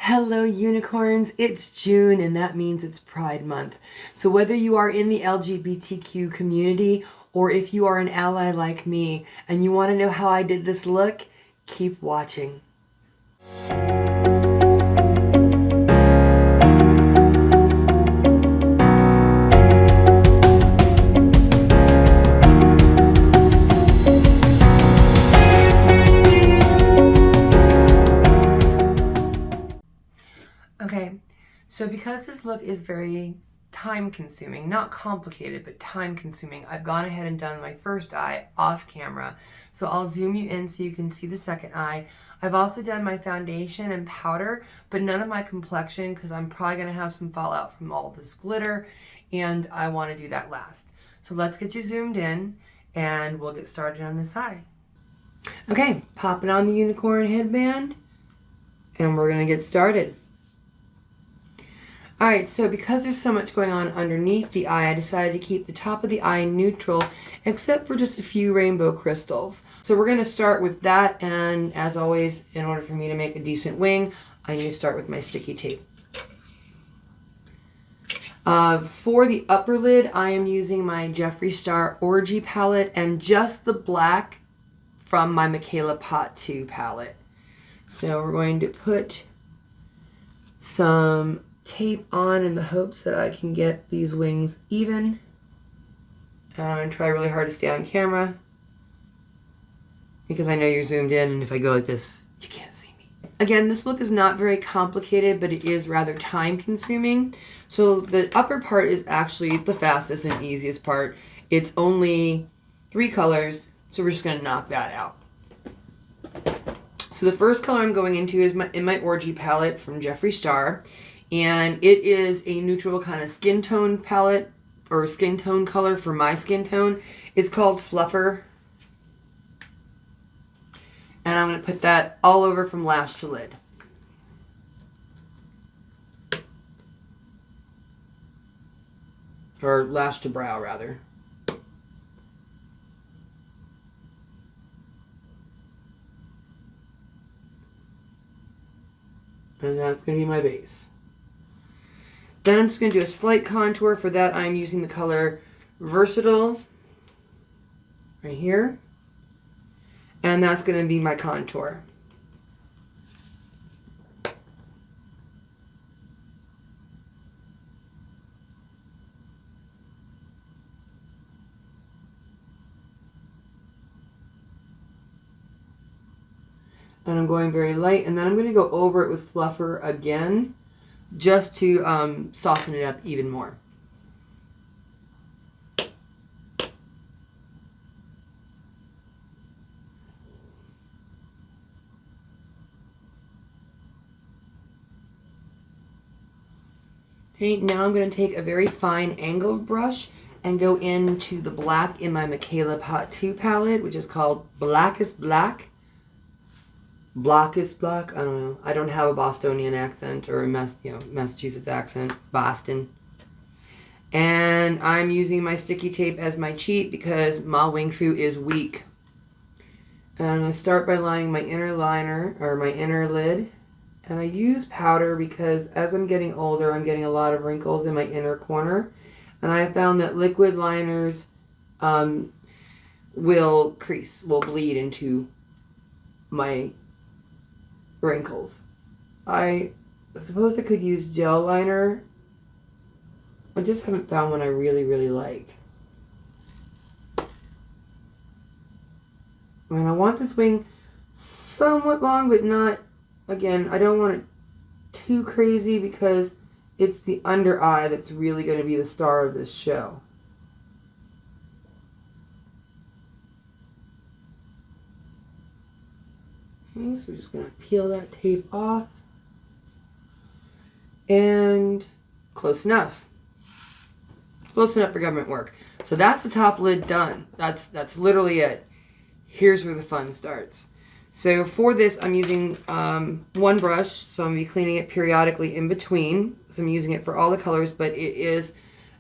Hello unicorns, it's June and that means it's Pride Month. So whether you are in the LGBTQ community or if you are an ally like me and you want to know how I did this look, keep watching. Okay, so because this look is very time consuming, not complicated, but time consuming, I've gone ahead and done my first eye off camera. So I'll zoom you in so you can see the second eye. I've also done my foundation and powder, but none of my complexion because I'm probably going to have some fallout from all this glitter and I want to do that last. So let's get you zoomed in and we'll get started on this eye. Okay, popping on the unicorn headband and we're going to get started. Alright, so because there's so much going on underneath the eye, I decided to keep the top of the eye neutral, except for just a few rainbow crystals. So we're going to start with that, and as always, in order for me to make a decent wing, I need to start with my sticky tape. For the upper lid, I am using my Jeffree Star Orgy palette, and just the black from my Mikayla Paht 2 palette. So we're going to put some tape on in the hopes that I can get these wings even. And try really hard to stay on camera because I know you're zoomed in and if I go like this, you can't see me. Again, this look is not very complicated, but it is rather time consuming. So the upper part is actually the fastest and easiest part. It's only 3 colors, so we're just going to knock that out. So the first color I'm going into is in my Orgy palette from Jeffree Star. And it is a neutral kind of skin tone palette, or skin tone color for my skin tone. It's called Fluffer. And I'm going to put that all over from lash to lid. Or lash to brow, rather. And that's going to be my base. Then I'm just going to do a slight contour. For that, I'm using the color Versatile right here. And that's going to be my contour. And I'm going very light. And then I'm going to go over it with Fluffer again, just to soften it up even more. Okay, now I'm going to take a very fine angled brush and go into the black in my Mikayla Paht 2 palette, which is called Blahckest Black. Blahckest Black, I don't know. I don't have a Bostonian accent or a Massachusetts accent. Boston. And I'm using my sticky tape as my cheat because my wing fu is weak. And I'm going to start by lining my inner liner, or my inner lid. And I use powder because as I'm getting older, I'm getting a lot of wrinkles in my inner corner. And I have found that liquid liners will bleed into my wrinkles. I suppose I could use gel liner. I just haven't found one I really, really like. And I want this wing somewhat long, but not, again, I don't want it too crazy because it's the under eye that's really going to be the star of this show. Okay, so we're just going to peel that tape off. And close enough. Close enough for government work. So that's the top lid done. That's literally it. Here's where the fun starts. So for this, I'm using one brush. So I'm going to be cleaning it periodically in between. So I'm using it for all the colors, but it is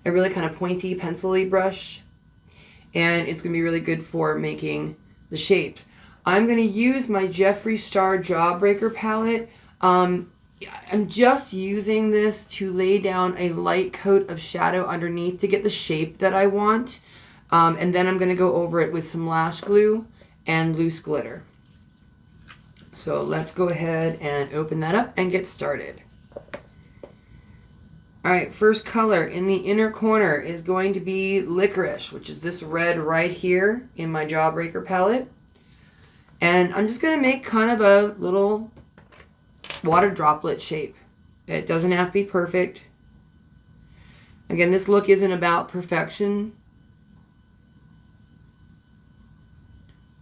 a really kind of pointy, pencil-y brush. And it's going to be really good for making the shapes. I'm going to use my Jeffree Star Jawbreaker palette. I'm just using this to lay down a light coat of shadow underneath to get the shape that I want. And then I'm going to go over it with some lash glue and loose glitter. So let's go ahead and open that up and get started. Alright, first color in the inner corner is going to be Licorice, which is this red right here in my Jawbreaker palette. And I'm just going to make kind of a little water droplet shape. It doesn't have to be perfect. Again, this look isn't about perfection.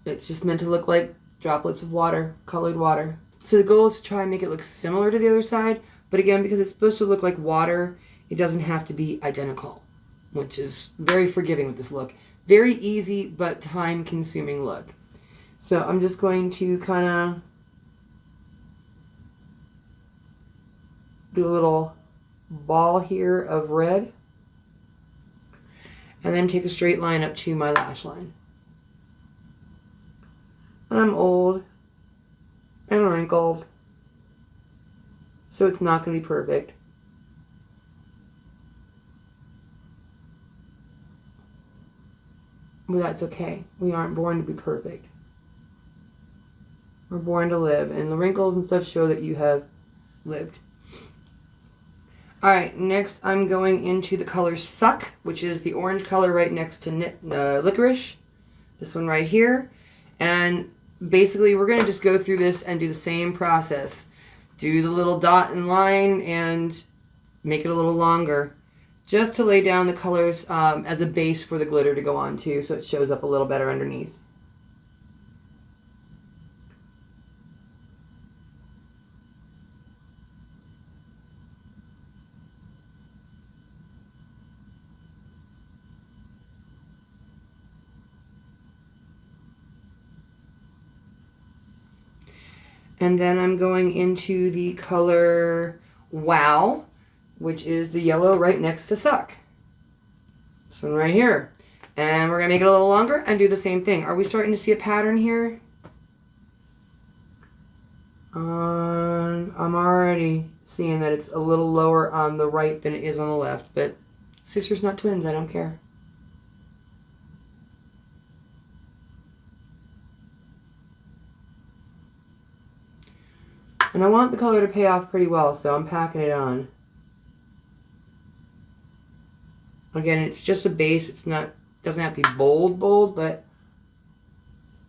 It's just meant to look like droplets of water, colored water. So the goal is to try and make it look similar to the other side. But again, because it's supposed to look like water, it doesn't have to be identical, which is very forgiving with this look. Very easy, but time-consuming look. So I'm just going to kind of do a little ball here of red. And then take a straight line up to my lash line. And I'm old and wrinkled, so it's not going to be perfect. But that's okay. We aren't born to be perfect. We're born to live, and the wrinkles and stuff show that you have lived. Alright, next I'm going into the color Suck, which is the orange color right next to Licorice. This one right here. And basically we're going to just go through this and do the same process. Do the little dot and line and make it a little longer. Just to lay down the colors as a base for the glitter to go on to, so it shows up a little better underneath. And then I'm going into the color Wow, which is the yellow right next to Suck. This one right here. And we're going to make it a little longer and do the same thing. Are we starting to see a pattern here? I'm already seeing that it's a little lower on the right than it is on the left, but sisters not twins, I don't care. And I want the color to pay off pretty well, so I'm packing it on. Again, it's just a base. It's not, doesn't have to be bold, but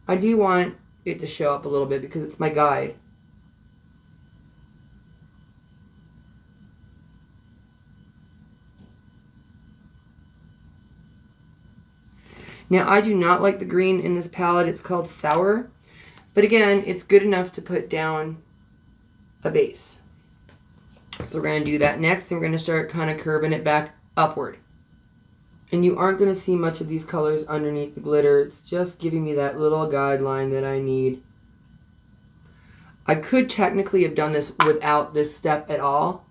I do want it to show up a little bit because it's my guide. Now, I do not like the green in this palette. It's called Sour. But again, it's good enough to put down a base. So we're going to do that next, and we're going to start kind of curving it back upward. And you aren't going to see much of these colors underneath the glitter. It's just giving me that little guideline that I need. I could technically have done this without this step at all.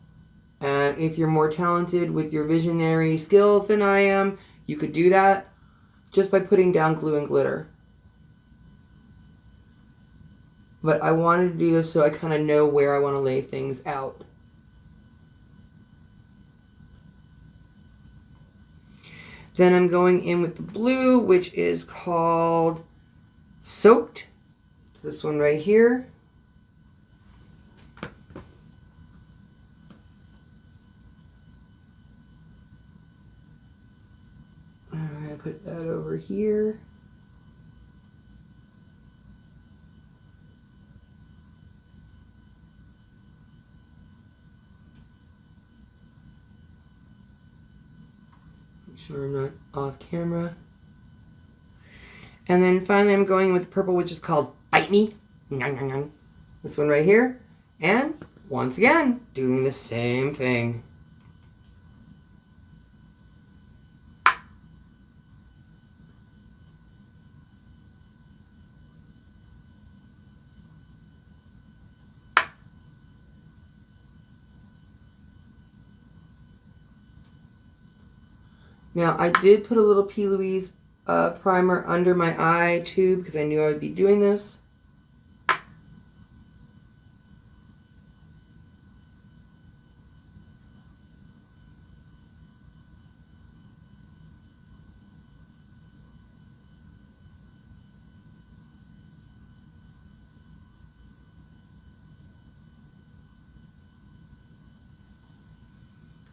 And if you're more talented with your visionary skills than I am, you could do that just by putting down glue and glitter. But I wanted to do this so I kind of know where I want to lay things out. Then I'm going in with the blue, which is called Soaked. It's this one right here. I'm going to put that over here. Sure I'm not off camera. And then finally I'm going with the purple, which is called Bite Me. This one right here. And once again, doing the same thing. Now, I did put a little P. Louise primer under my eye too because I knew I would be doing this.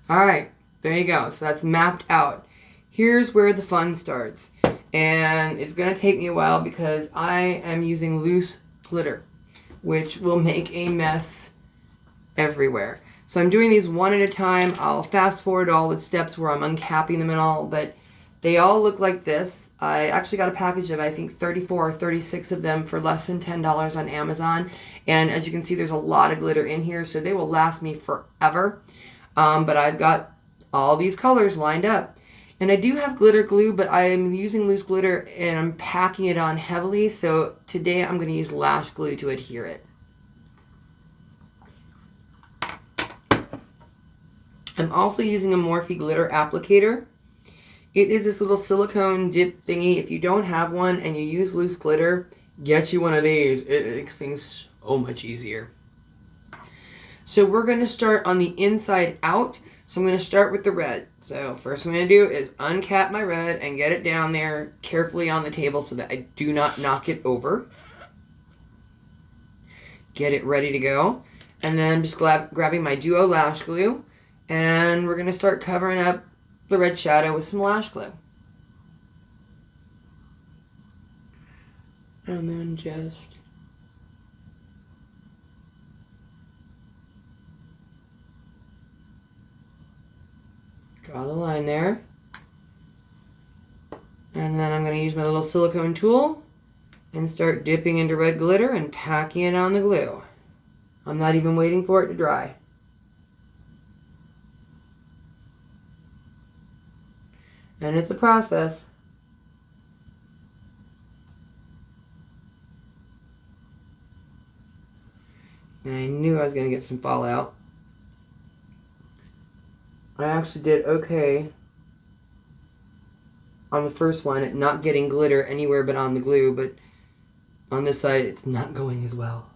All right, there you go. So that's mapped out. Here's where the fun starts. And it's going to take me a while because I am using loose glitter, which will make a mess everywhere. So I'm doing these one at a time. I'll fast forward all the steps where I'm uncapping them and all, but they all look like this. I actually got a package of, I think, 34 or 36 of them for less than $10 on Amazon. And as you can see, there's a lot of glitter in here, so they will last me forever. But I've got all these colors lined up. And I do have glitter glue, but I am using loose glitter and I'm packing it on heavily. So today I'm going to use Lash glue to adhere it. I'm also using a Morphe glitter applicator. It is this little silicone dip thingy. If you don't have one and you use loose glitter, get you one of these. It makes things so much easier. So we're going to start on the inside out. So I'm going to start with the red. So first I'm going to do is uncap my red and get it down there carefully on the table so that I do not knock it over. Get it ready to go. And then I'm just grabbing my Duo Lash Glue. And we're going to start covering up the red shadow with some lash glue. And then just draw the line there. And then I'm going to use my little silicone tool and start dipping into red glitter and packing it on the glue. I'm not even waiting for it to dry. And it's a process. And I knew I was going to get some fallout. I actually did okay on the first one at not getting glitter anywhere but on the glue, but on this side it's not going as well.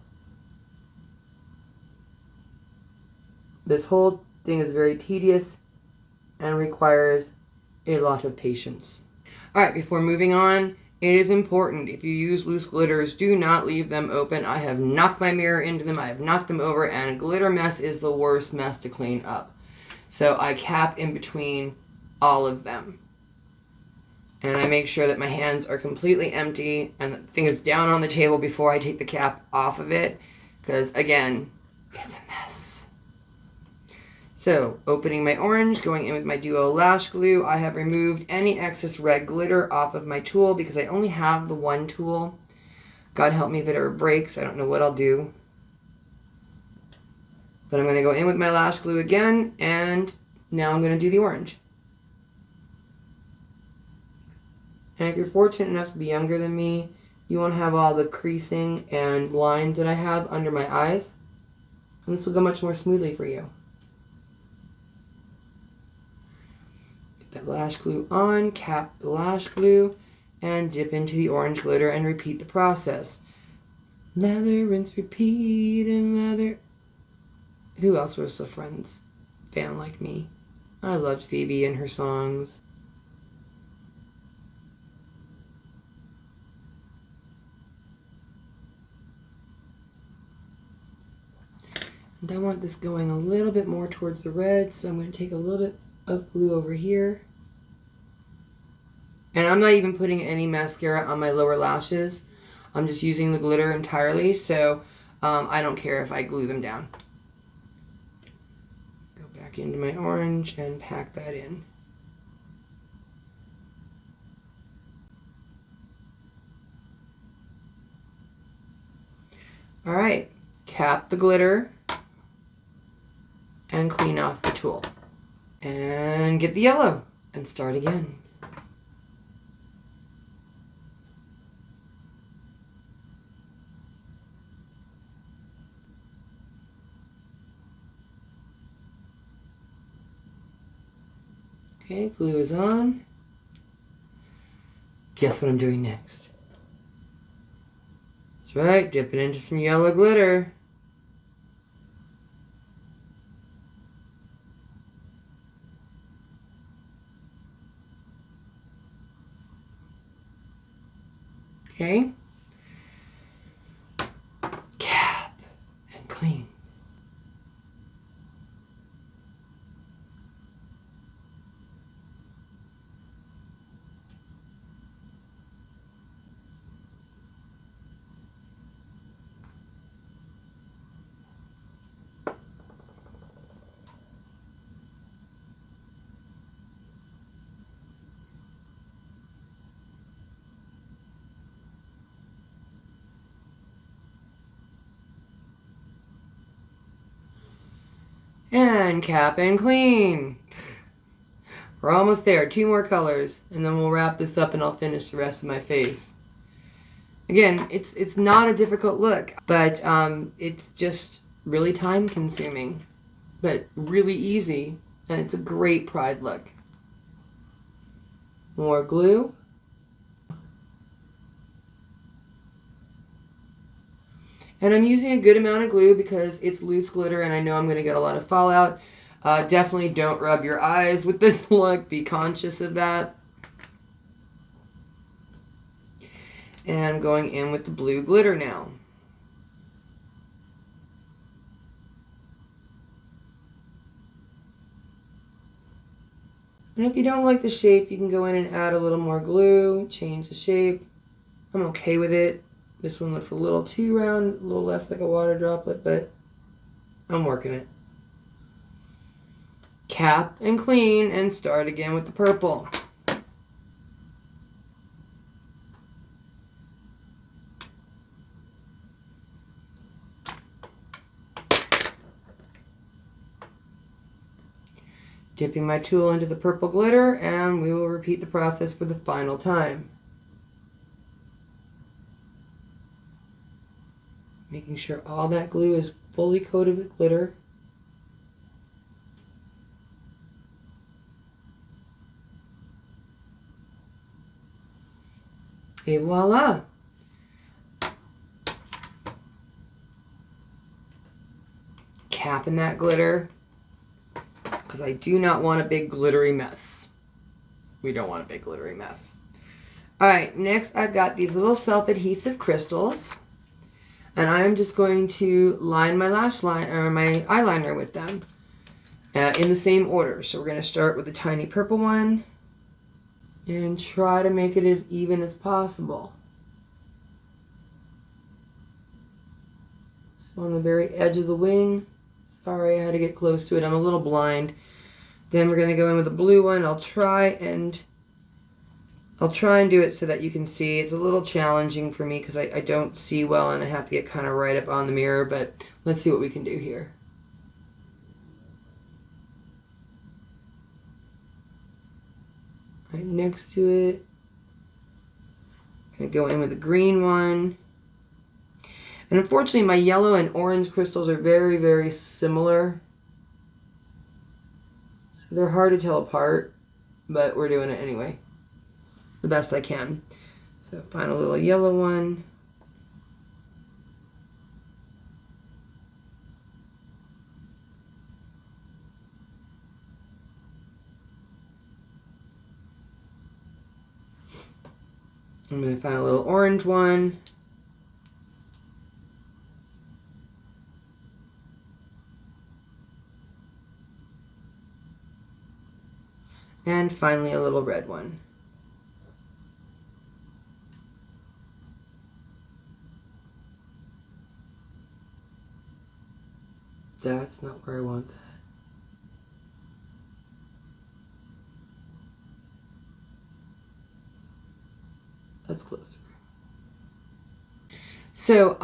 This whole thing is very tedious and requires a lot of patience. Alright, before moving on, it is important, if you use loose glitters, do not leave them open. I have knocked my mirror into them, I have knocked them over, and a glitter mess is the worst mess to clean up. So I cap in between all of them. And I make sure that my hands are completely empty and the thing is down on the table before I take the cap off of it. Because, again, it's a mess. So, opening my orange, going in with my Duo Lash Glue. I have removed any excess red glitter off of my tool because I only have the one tool. God help me if it ever breaks. I don't know what I'll do. But I'm going to go in with my lash glue again, and now I'm going to do the orange. And if you're fortunate enough to be younger than me, you won't have all the creasing and lines that I have under my eyes. And this will go much more smoothly for you. Get that lash glue on, cap the lash glue, and dip into the orange glitter and repeat the process. Lather, rinse, repeat, and lather. Who else was a Friends fan like me? I loved Phoebe and her songs. And I want this going a little bit more towards the red, so I'm going to take a little bit of glue over here. And I'm not even putting any mascara on my lower lashes. I'm just using the glitter entirely, so I don't care if I glue them down. Back into my orange and pack that in. Alright, cap the glitter and clean off the tool. And get the yellow and start again. Okay, glue is on. Guess what I'm doing next? That's right, dip it into some yellow glitter. Okay. Cap and clean. And cap and clean. We're almost there. 2 more colors, and then we'll wrap this up and I'll finish the rest of my face. Again, it's not a difficult look, but it's just really time consuming, but really easy, and it's a great Pride look. More glue. And I'm using a good amount of glue because it's loose glitter and I know I'm going to get a lot of fallout. Definitely don't rub your eyes with this look. Be conscious of that. And I'm going in with the blue glitter now. And if you don't like the shape, you can go in and add a little more glue, change the shape. I'm okay with it. This one looks a little too round, a little less like a water droplet, but I'm working it. Cap and clean and start again with the purple. Dipping my tool into the purple glitter, and we will repeat the process for the final time. Making sure all that glue is fully coated with glitter. Et voila! Capping that glitter, because I do not want a big glittery mess. We don't want a big glittery mess. Alright, next I've got these little self-adhesive crystals. And I'm just going to line my lash line, or my eyeliner with them in the same order. So we're going to start with a tiny purple one and try to make it as even as possible. So on the very edge of the wing. Sorry, I had to get close to it. I'm a little blind. Then we're going to go in with a blue one. I'll try and do it so that you can see. It's a little challenging for me because I don't see well and I have to get kind of right up on the mirror, but let's see what we can do here. Right next to it. I'm going to go in with a green one. And unfortunately my yellow and orange crystals are very, very similar. So they're hard to tell apart, but we're doing it anyway. The best I can. So find a little yellow one. I'm going to find a little orange one. And finally a little red one. That's not where I want that. That's closer. So,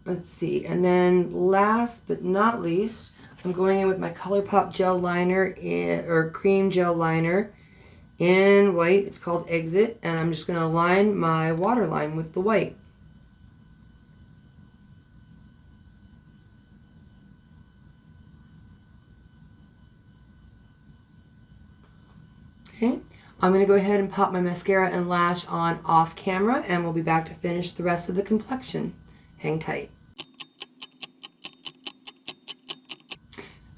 let's see. And then last but not least, I'm going in with my ColourPop gel liner or cream gel liner in white. It's called Exit, and I'm just going to line my waterline with the white. Okay, I'm going to go ahead and pop my mascara and lash on off camera, and we'll be back to finish the rest of the complexion. Hang tight.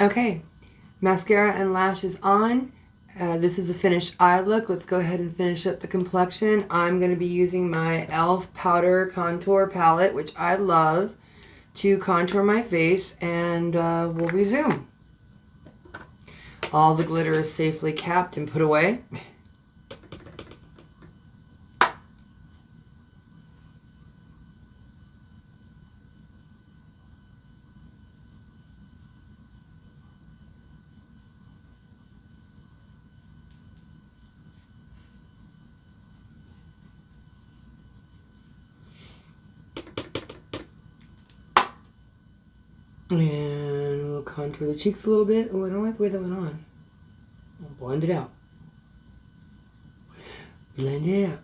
Okay, mascara and lash is on. This is a finished eye look. Let's go ahead and finish up the complexion. I'm going to be using my e.l.f. powder contour palette, which I love, to contour my face, and we'll resume. All the glitter is safely capped and put away. And we'll contour the cheeks a little bit. Oh, I don't like the way that went on. I'll blend it out. Blend it out.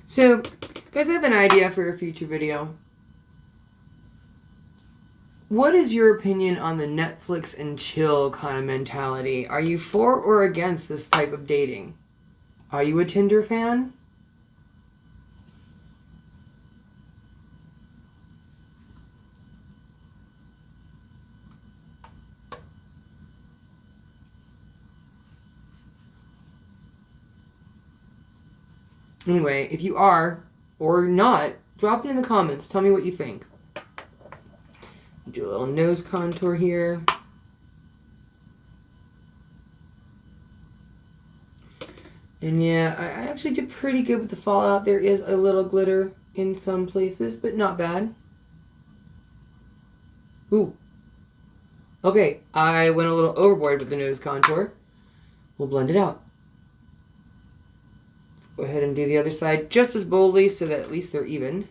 So, guys, I have an idea for a future video. What is your opinion on the Netflix and chill kind of mentality? Are you for or against this type of dating? Are you a Tinder fan? Anyway, if you are or not, drop it in the comments. Tell me what you think. Do a little nose contour here. And yeah, I actually did pretty good with the fallout. There is a little glitter in some places, but not bad. Ooh. Okay, I went a little overboard with the nose contour. We'll blend it out. Go ahead and do the other side just as boldly so that at least they're even.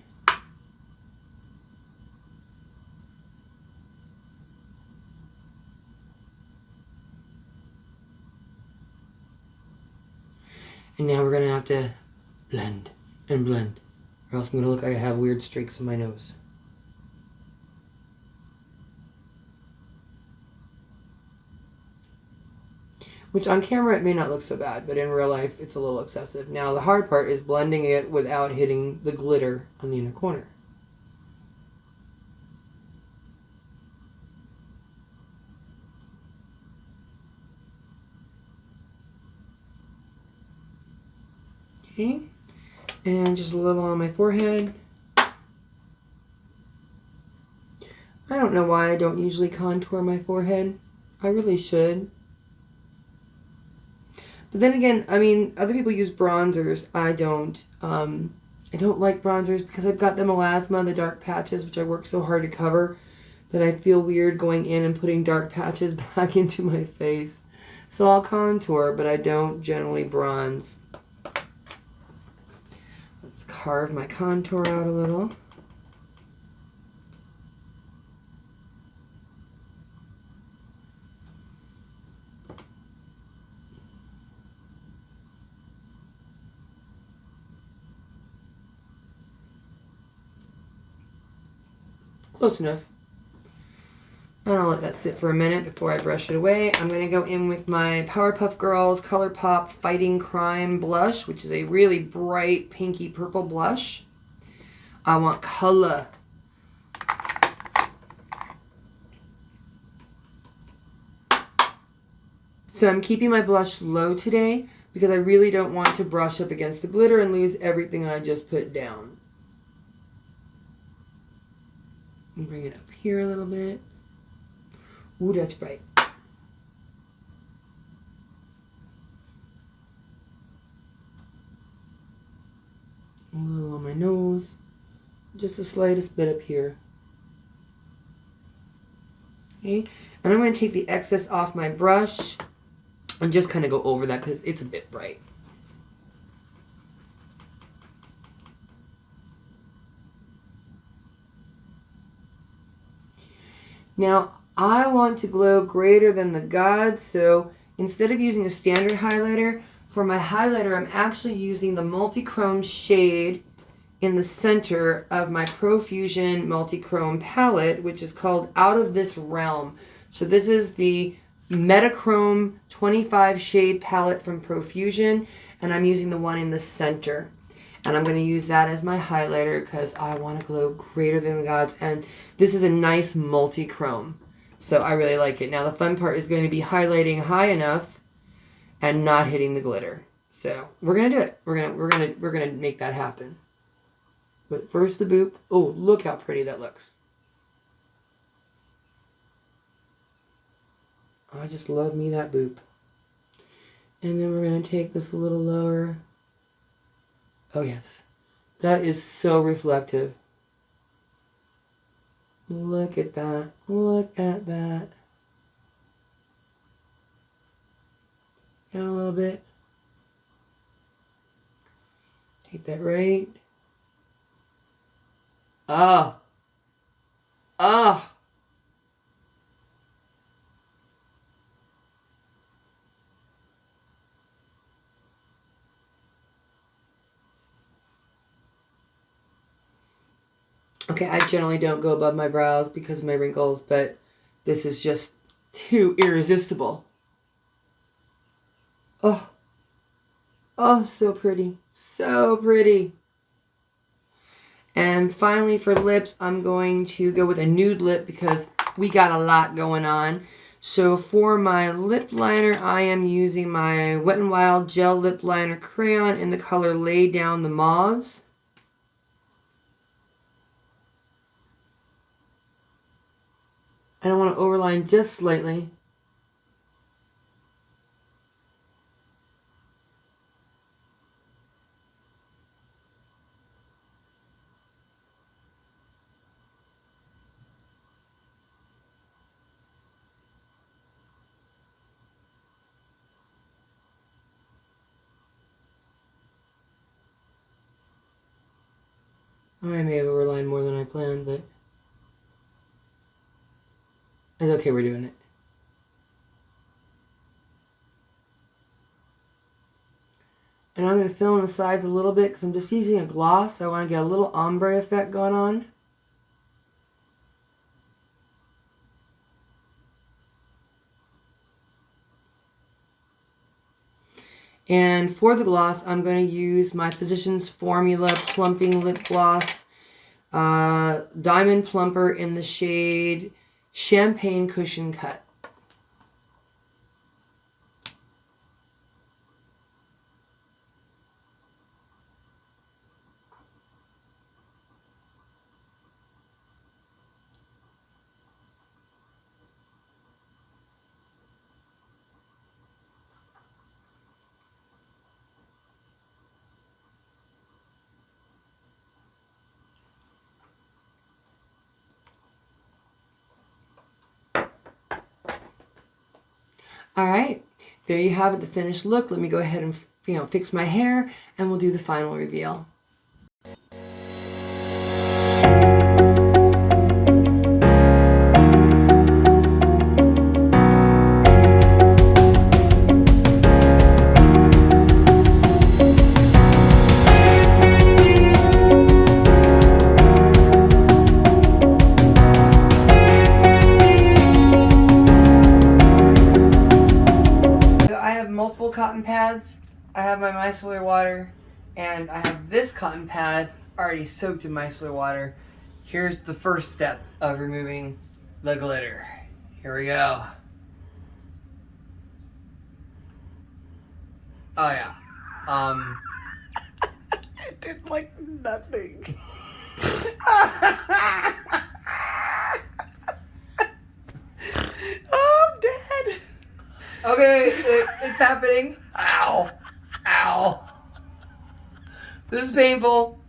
And now we're going to have to blend and blend, or else I'm going to look like I have weird streaks in my nose. Which on camera it may not look so bad, but in real life it's a little excessive. Now the hard part is blending it without hitting the glitter on the inner corner. Okay, and just a little on my forehead. I don't know why I don't usually contour my forehead. I really should. But then again, I mean, other people use bronzers. I don't. I don't like bronzers because I've got the melasma, the dark patches, which I work so hard to cover that I feel weird going in and putting dark patches back into my face. So I'll contour, but I don't generally bronze. Let's carve my contour out a little. Close enough. And I'll let that sit for a minute before I brush it away. I'm going to go in with my Powerpuff Girls ColourPop Fighting Crime blush, which is a really bright pinky purple blush. I want color. So I'm keeping my blush low today because I really don't want to brush up against the glitter and lose everything I just put down. And bring it up here a little bit. Ooh, that's bright. A little on my nose. Just the slightest bit up here. Okay, and I'm going to take the excess off my brush and just kind of go over that because it's a bit bright. Now, I want to glow greater than the gods, so instead of using a standard highlighter, for my highlighter, I'm actually using the multichrome shade in the center of my Profusion MetaChrome Pallette, which is called Out of This Realm. So this is the MetaChrome 25 shade palette from Profusion, and I'm using the one in the center. And I'm going to use that as my highlighter because I want to glow greater than the gods. And this is a nice multi-chrome. So I really like it. Now the fun part is going to be highlighting high enough and not hitting the glitter. So we're going to do it. We're going to make that happen. But first the boop. Oh, look how pretty that looks. I just love me that boop. And then we're going to take this a little lower. Oh yes, that is so reflective. Look at that. Look at that. Down a little bit. Take that right. Ah, Ugh. Okay, I generally don't go above my brows because of my wrinkles, but this is just too irresistible. Oh. Oh, so pretty. So pretty. And finally for lips, I'm going to go with a nude lip because we got a lot going on. So for my lip liner, I am using my Wet n Wild Gel Lip Liner Crayon in the color Lay Down the Mauves. And I want to overline just slightly. I may have overlined more than I planned, but it's okay, we're doing it. And I'm going to fill in the sides a little bit because I'm just using a gloss. So I want to get a little ombre effect going on. And for the gloss, I'm going to use my Physicians Formula Plumping Lip Gloss Diamond Plumper in the shade Champagne Cushion Cut. All right, there you have it, the finished look. Let me go ahead and fix my hair, and we'll do the final reveal. Multiple cotton pads. I have my micellar water, and I have this cotton pad already soaked in micellar water. Here's the first step of removing the glitter. Here we go. Oh yeah. It did like nothing. Oh, I'm dead. Okay, it's happening. Ow. Ow. This is painful.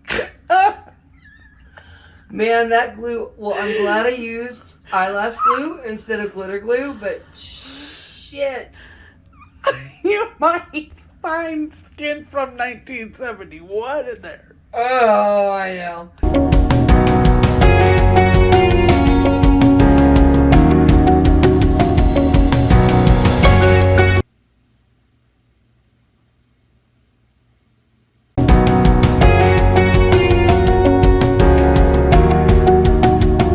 Man, that glue, well, I'm glad I used eyelash glue instead of glitter glue, but shit. You might find skin from 1971 in there. Oh, I know.